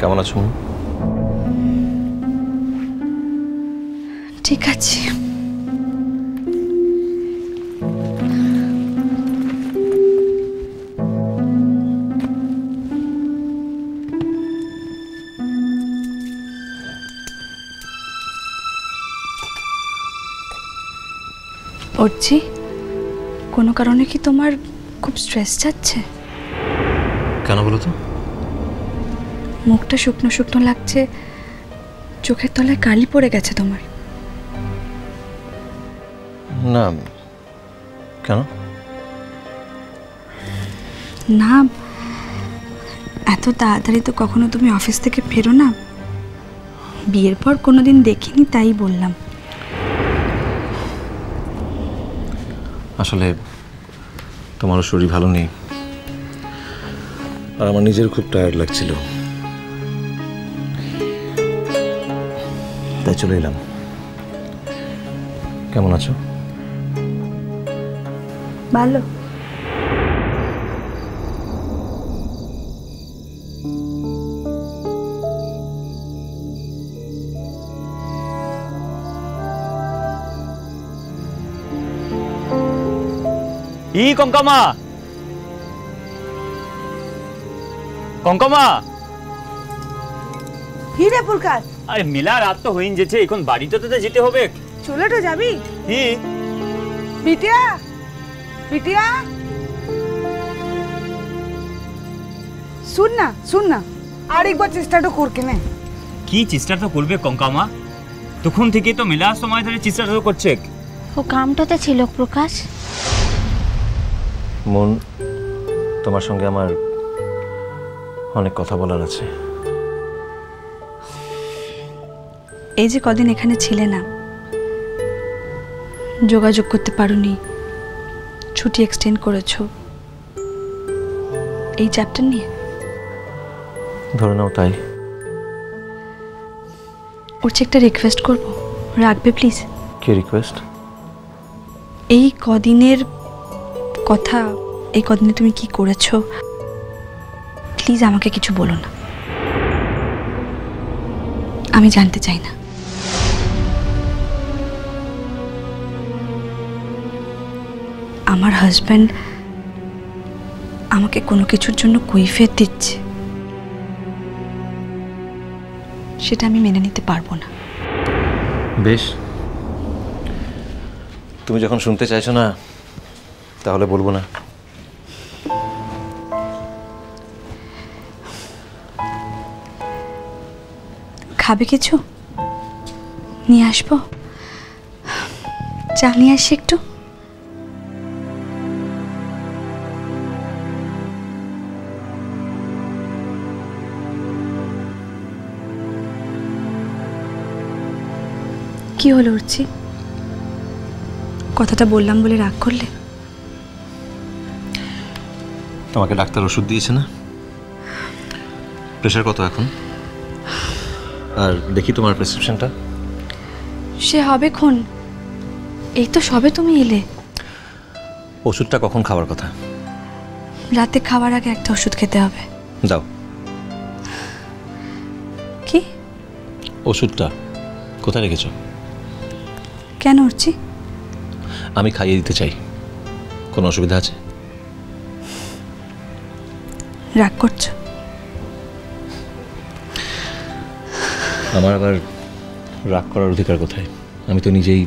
কেমন আছো? ঠিক আছে। অর্চি, কোনো কারণে কি তোমার খুব স্ট্রেস যাচ্ছে? কেন বলো তো? মুখটা শুকনো শুকনো লাগছে, চোখের তলায় কালি পড়ে গেছে তোমার। না, কেন? না, এত তাড়াতাড়ি তো কখনো তুমি অফিস থেকে ফেরো না। বিয়ের পর কোনোদিন দেখিনি, তাই বললাম। আসলে তোমারও শরীর ভালো নেই, আর আমার নিজের খুব টায়ার্ড লাগছিল, তাই চলে এলাম। কেমন আছো? ভালো। কঙ্কামা, কঙ্কামা। কি রে পুরকার? আরে মিলা, রাত তো হইন যেছে, এখন বাড়িতে তো যেতে হবে। চলে তো যাবি? কি বিটিয়া, বিটিয়া, শুন না আরেকবার চেষ্টাটা করকে নে। কি চেষ্টা তো করবে কঙ্কামা? তখন থেকে তো মিলা সময় ধরে চেষ্টা তো করছে। ও কামটাতে ছিল প্রকাশ। মন, তোমার সঙ্গে আমার অনেক কথা বলার আছে। এই যে কদিন এখানে ছিলে না, যোগাযোগ করতে পারোনি, ছুটি এক্সটেন্ড করেছো, এই চ্যাপ্টার নিয়ে ধরে নাও তাই। ওর চেয়ে একটা রিকোয়েস্ট করবো, রাখবে প্লিজ? কি রিকোয়েস্ট? এই কদিনের কথা, এই কদিনে তুমি কি করেছো, প্লিজ আমাকে কিছু বলো না, আমি জানতে চাই না। আমার হাজব্যান্ড আমাকে কোনো কিছুর জন্য কৈফিয়ত দিচ্ছে, সেটা আমি মেনে নিতে পারবো না। বেশ, তুমি যখন শুনতে চাইছো না, তাহলে বলবো না। খাবে কিছু? নিয়ে আসবো? চা নিয়ে আসি একটু। কি হলো উঠছি? কথাটা বললাম বলে রাগ করলে? তোমাকে ডাক্তার ওষুধ দিয়েছে না? প্রেশার কত এখন? আর দেখি তোমার প্রেসক্রিপশনটা। সে হবে ক্ষণ, এই তো সবে তুমি এলে। ওষুধটা কখন খাওয়ার কথা? রাতে খাওয়ার আগে একটা ওষুধ খেতে হবে। দাও। কি? ওষুধটা কোথায় রেখেছো? কেন উঠছি? আমি খাইয়ে দিতে চাই, কোনো অসুবিধা আছে? রাগ করছো? আমার আবার রাগ করার অধিকার কোথায়? আমি তো নিজেই।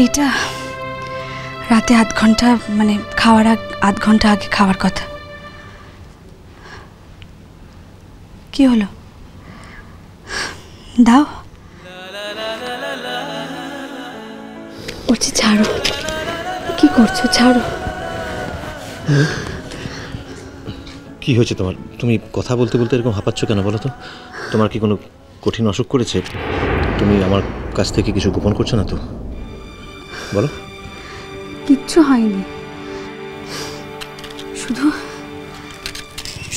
এইটা রাতে আধ ঘন্টা, মানে খাওয়ার আধ ঘন্টা আগে খাওয়ার কথা। কি হলো? দাও। উঠছি, ছাড়ো। কি করছো? ছাড়ো। কি হয়েছে তোমার? তুমি কথা বলতে বলতে এরকম হাঁপাচ্ছ কেন বলো তো? তোমার কি কোনো কঠিন অসুখ করেছে? তুমি আমার কাছ থেকে কিছু গোপন করছো না তো? বলো। কিচ্ছু হয়নি, শুধু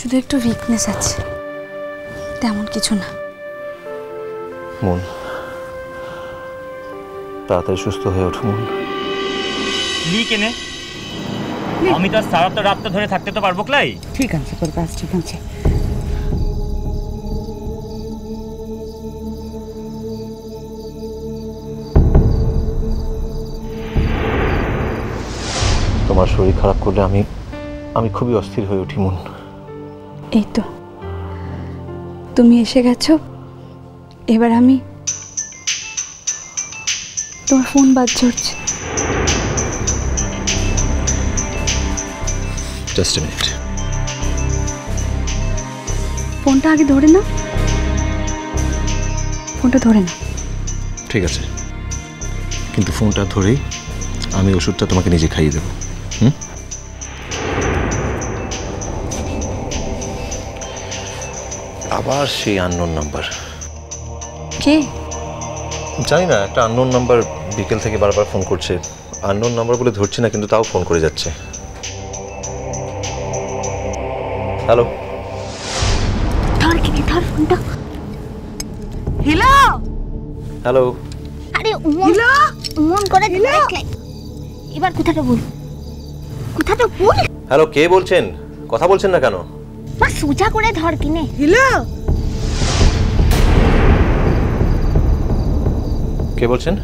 শুধু একটু উইকনেস আছে, তেমন কিছু না। মন, তাড়াতাড়ি সুস্থ হয়ে ওঠো মন। লি কেনে আমি তো সারা তো রাত ধরে থাকতে তো পারবো ক্লাই। ঠিক আছে প্রকাশ, ঠিক আছে। তোমার শরীর খারাপ করলে আমি খুবই অস্থির হয়ে উঠি মন। এই তো তুমি এসে গেছো, এবার আমি তোমার ফোন বাজছে উঠছে। Just a minute. ফোনটা আগে ধরে না, ফোনটা ধরে না। ঠিক আছে, কিন্তু ফোনটা ধরেই আমি ওষুধটা তোমাকে নিজে খাইয়ে দেবো। আবার সেই আননোন নাম্বার। কে? জানি না, একটা আননোন নাম্বার বিকেল থেকে বারবার ফোন করছে। আননোন নাম্বার বলে ধরছি না, কিন্তু তাও ফোন করে যাচ্ছে। হ্যালো, ধর কিনে ধর ফোনটা। Hello hello. আরে হ্যালো মন করে দেখলে এবার কথাটা বল, কথাটা বল। হ্যালো, কে বলছেন? কথা বলছেন না কেন? মা সোজা করে ধর কিনে। হ্যালো কে বলছেন?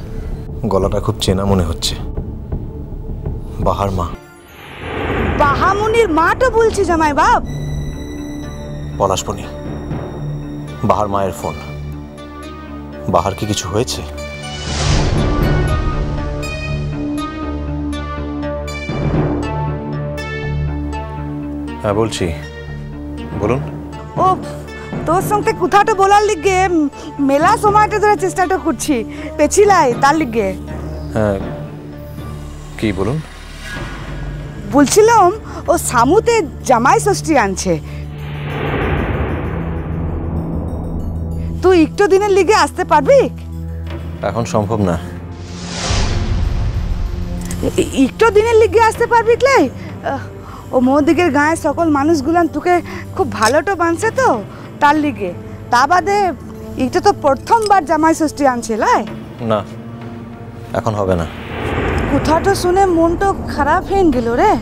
গলাটা খুব চেনা মনে হচ্ছে। বাহার মা। বাহামনির মাটা বলছে জামাই বাপ। পলাশবনি, বাহার মায়ের ফোন। বাহার কি কিছু হয়েছে? হ্যাঁ বলছি, বলুন। ও তোর সঙ্গে কথাটা বলার লিগে মেলা সময়টা ধরে চেষ্টাটা করছি, পেছিলাই তার লিগে। হ্যাঁ কি বলুন? বলছিলাম ও সামুতে জামাই ষষ্ঠী আনছে, তুই একটু দিনের লিগে আসতে পারবি? এখন সম্ভব না। একটু দিনের লিগে আসতে পারবি ক্লাই? ও মোদিকের গায়ে সকল মানুষগুলান তোকে খুব ভালোটা বানছে তো তার লিগে। তা বাদে এটা তো প্রথমবার জামাই ষষ্ঠী আনছে লাই। না, এখন হবে না। কথাটা শুনে মনটা খারাপ হয়ে গেল রে।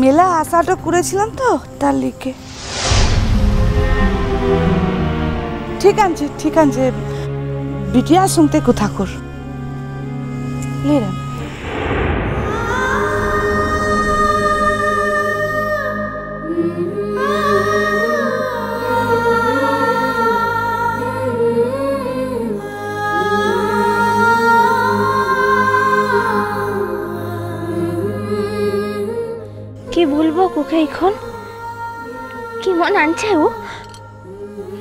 মেলা আশাটা করেছিলাম তো তার লিগে। ঠিক আছে বিটিয়া শুনতে কথা কর লেরা। কি বলবো কোকে এখন, কি মন আনছে ও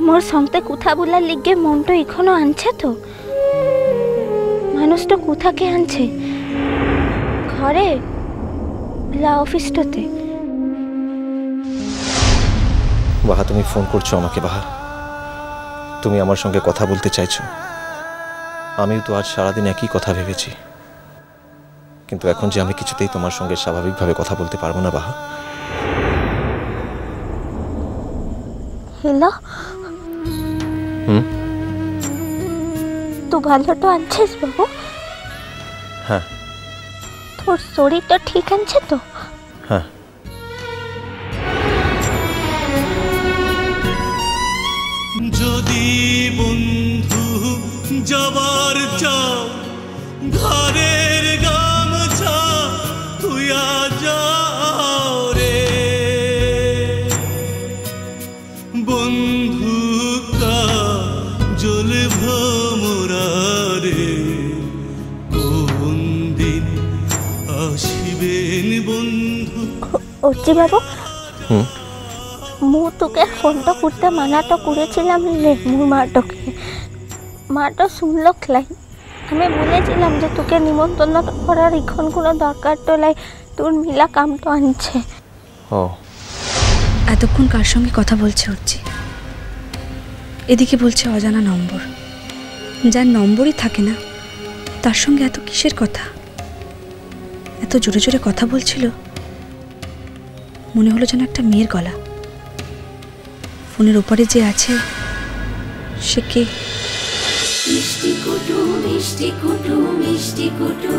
মোর সঙ্গে কথা বলার লিগে। মনটা এখনো আনছে তো, মানুষটা কোথাকে আনছে, ঘরে লা অফিসটাতে? বাহা, তুমি ফোন করছো আমাকে। বাহা, তুমি আমার সঙ্গে কথা বলতে চাইছো। আমিও তো আজ সারাদিন একই কথা ভেবেছি, কিন্তু এখন যে আমি কিছুতেই তোমার সঙ্গে স্বাভাবিকভাবে কথা বলতে পারবো না। বাহা, হ্যালো, তুই ভালোটা আনছিস বাবু? হ্যাঁ। তোর শরীরটা ঠিক আছে তো? হ্যাঁ। যদি বন্ধু যাবার চাও ঘরের গামছা তুইয়া যাও রে বন্ধু, কা জল ভ্রমরা রে কোন দিন আসিবেন বন্ধু। অর্জি বাবু, মু তোকে ফোনটা করতে মানাটা করেছিলাম রে। মোর মাটা শুনলো ক্লাই। আমি বলেছিলাম যে তোকে নিমন্ত্রণ করার এখন কোনো দরকার তো লাই, তোর মিলা কামটা আনছে। ও, এতক্ষণ কার সঙ্গে কথা বলছে অর্জি? এদিকে বলছে অজানা নম্বর। যার নম্বরই থাকে না তার সঙ্গে এত কিসের কথা? এত জোরে জোরে কথা বলছিল, মনে হলো যেন একটা মেয়ের গলা। ফোনের ওপারে যে আছে সে কে? মিষ্টি কুটু মিষ্টি কুটু মিষ্টি কুটু